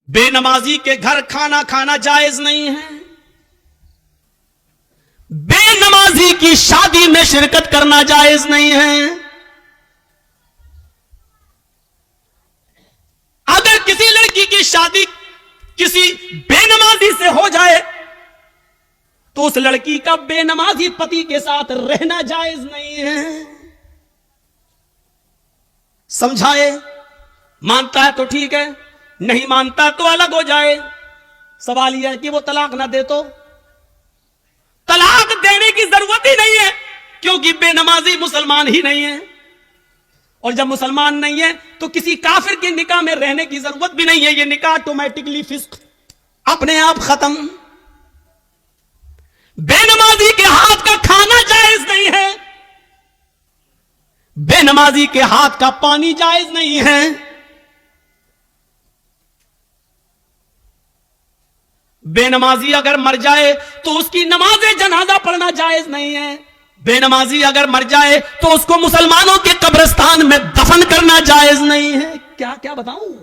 बेनमाजी के घर खाना खाना जायज नहीं है। बेनमाजी की शादी में शिरकत करना जायज नहीं है। अगर किसी लड़की की शादी किसी बेनमाजी से हो जाए तो उस लड़की का बेनमाजी पति के साथ रहना जायज नहीं है। समझाए, मानता है तो ठीक है, नहीं मानता तो अलग हो जाए। सवाल यह है कि वो तलाक ना दे तो तलाक देने की जरूरत ही नहीं है, क्योंकि बेनमाजी मुसलमान ही नहीं है। और जब मुसलमान नहीं है तो किसी काफिर के निकाह में रहने की जरूरत भी नहीं है। ये निकाह ऑटोमेटिकली फिस्क, अपने आप खत्म। बेनमाजी के हाथ का खाना जायज नहीं है। बेनमाजी के हाथ का पानी जायज नहीं है। बेनमाजी अगर मर जाए तो उसकी नमाज़े जनाजा पढ़ना जायज नहीं है। बेनमाजी अगर मर जाए तो उसको मुसलमानों के कब्रिस्तान में दफन करना जायज नहीं है। क्या क्या बताऊं।